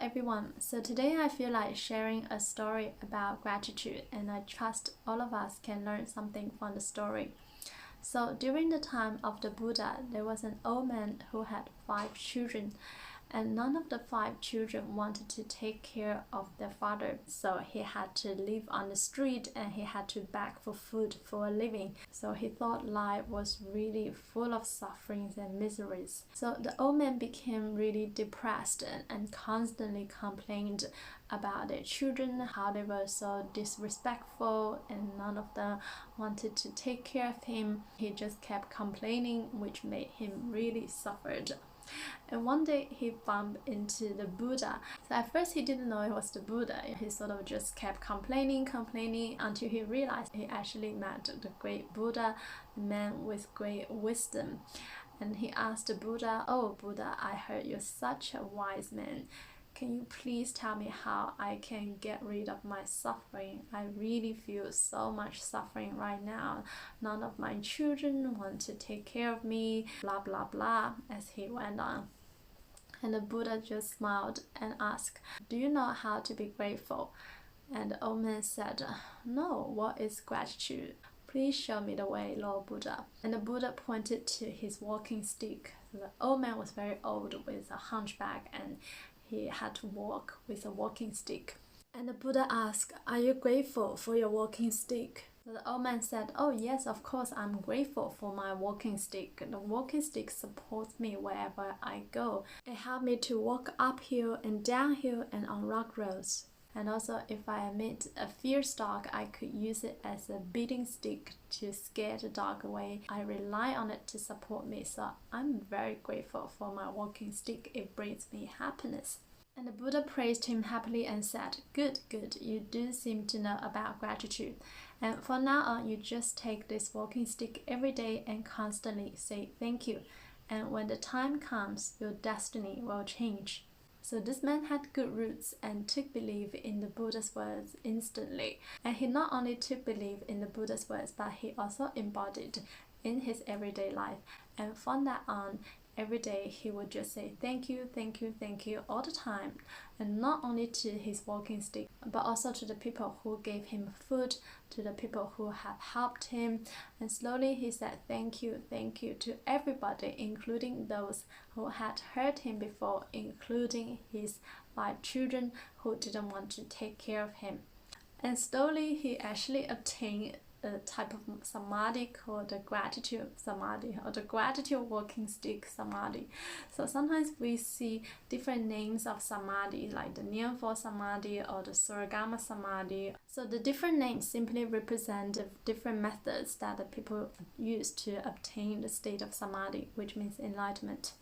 everyone. So today I feel like sharing a story about gratitude, and I trust all of us can learn something from the story. So during the time of the Buddha, there was an old man who had 5 children, and none of the 5 children wanted to take care of their father. So he had to live on the street and he had to beg for food for a living. So he thought life was really full of sufferings and miseries. So the old man became really depressed and constantly complained about their children, how they were so disrespectful and none of them wanted to take care of him. He just kept complaining, which made him really suffered. And one day he bumped into the Buddha. So at first he didn't know it was the Buddha. He sort of just kept complaining until he realized he actually met the great Buddha, the man with great wisdom. And he asked the Buddha, "Oh Buddha, I heard you're such a wise man. Can you please tell me how I can get rid of my suffering? I really feel so much suffering right now. None of my children want to take care of me, blah blah blah," as he went on. And the Buddha just smiled and asked, "Do you know how to be grateful?" And the old man said, "No, what is gratitude? Please show me the way, Lord Buddha." And the Buddha pointed to his walking stick. So the old man was very old with a hunchback and he had to walk with a walking stick. And the Buddha asked, "Are you grateful for your walking stick?" So the old man said, "Oh yes, of course I'm grateful for my walking stick. The walking stick supports me wherever I go. It helps me to walk uphill and downhill and on rock roads. And also if I meet a fierce dog, I could use it as a beating stick to scare the dog away. I rely on it to support me, so I'm very grateful for my walking stick. It brings me happiness." And the Buddha praised him happily and said, Good, you do seem to know about gratitude. And from now on, you just take this walking stick every day and constantly say thank you. And when the time comes, your destiny will change." So this man had good roots and took belief in the Buddha's words instantly. And he not only took belief in the Buddha's words, but he also embodied in his everyday life. And from that on, every day he would just say thank you all the time. And not only to his walking stick, but also to the people who gave him food, to the people who have helped him. And slowly he said thank you to everybody, including those who had hurt him before, including his 5 children who didn't want to take care of him. And slowly he actually obtained a type of samadhi called the gratitude samadhi, or the gratitude walking stick samadhi. So sometimes we see different names of samadhi, like the Namo samadhi or the Suragama samadhi. So the different names simply represent the different methods that the people use to obtain the state of samadhi, which means enlightenment.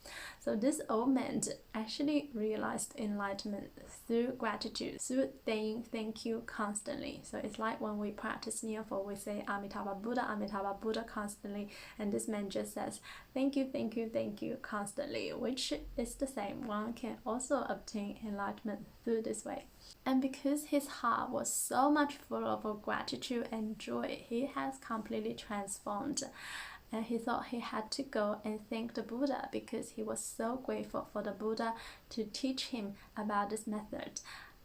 So this old man actually realized enlightenment through gratitude, through saying thank you constantly. So it's like when we practice Namo, we say Amitabha Buddha constantly, and this man just says thank you constantly, which is the same. One can also obtain enlightenment through this way. And because his heart was so much full of gratitude and joy, he has completely transformed. And he thought he had to go and thank the Buddha because he was so grateful for the Buddha to teach him about this method.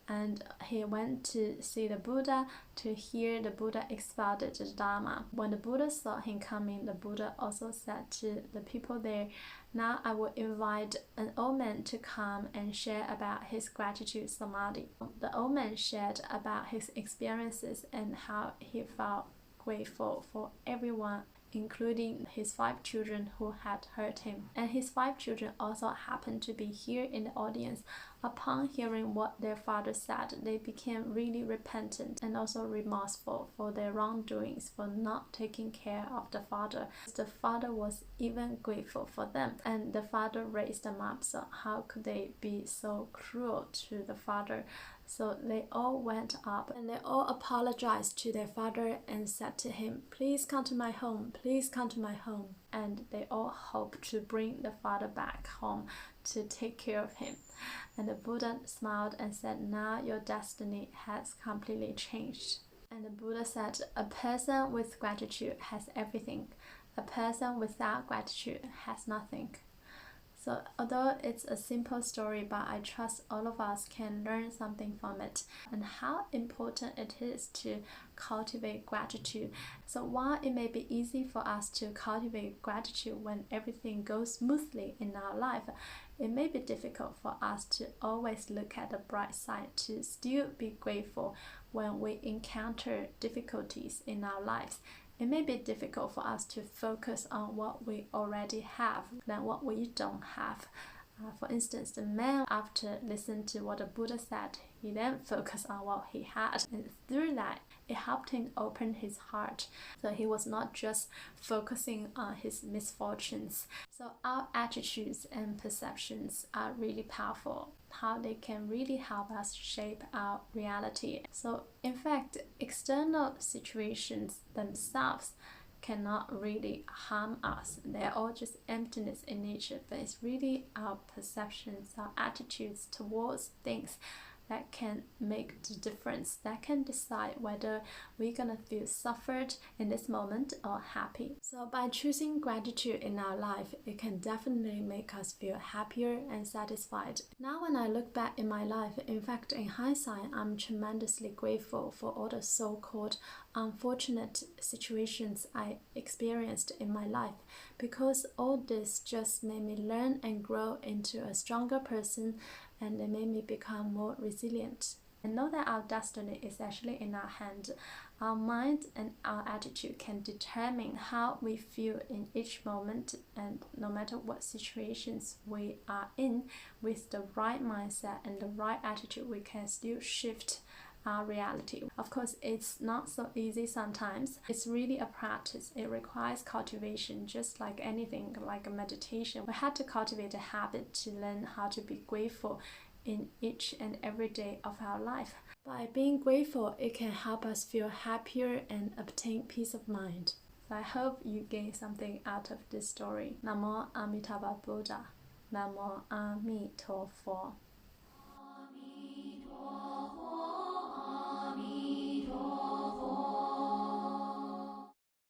And he went to see the Buddha to hear the Buddha expound the Dharma. When the Buddha saw him coming, the Buddha also said to the people there, "Now I will invite an old man to come and share about his gratitude samadhi." The old man shared about his experiences and how he felt grateful for everyone, including his 5 children who had hurt him. And his 5 children also happened to be here in the audience. Upon hearing what their father said, they became really repentant and also remorseful for their wrongdoings, for not taking care of the father. The father was even grateful for them, and the father raised them up, so how could they be so cruel to the father? So they all went up and they all apologized to their father and said to him, "Please come to my home, please come to my home." And they all hoped to bring the father back home to take care of him. And the Buddha smiled and said, "Now your destiny has completely changed." And the Buddha said, "A person with gratitude has everything. A person without gratitude has nothing." So although it's a simple story, but I trust all of us can learn something from it and how important it is to cultivate gratitude. So while it may be easy for us to cultivate gratitude when everything goes smoothly in our life, it may be difficult for us to always look at the bright side, to still be grateful when we encounter difficulties in our lives. It may be difficult for us to focus on what we already have than what we don't have. For instance, the man, after listening to what the Buddha said, he then focused on what he had. And through that, it helped him open his heart. So he was not just focusing on his misfortunes. So our attitudes and perceptions are really powerful, how they can really help us shape our reality. So in fact, external situations themselves cannot really harm us. They're all just emptiness in nature, but it's really our perceptions, our attitudes towards things that can make the difference, that can decide whether we're gonna feel suffered in this moment or happy. So by choosing gratitude in our life, it can definitely make us feel happier and satisfied. Now when I look back in my life, in fact in hindsight, I'm tremendously grateful for all the so-called unfortunate situations I experienced in my life, because all this just made me learn and grow into a stronger person, and it made me become more resilient. And know that our destiny is actually in our hand. Our mind and our attitude can determine how we feel in each moment, and no matter what situations we are in, with the right mindset and the right attitude, we can still shift our reality. Of course, it's not so easy sometimes. It's really a practice. It requires cultivation, just like anything, like a meditation. We had to cultivate a habit to learn how to be grateful in each and every day of our life. By being grateful, it can help us feel happier and obtain peace of mind. So I hope you gain something out of this story. Namo Amitabha Buddha. Namo Amituofo.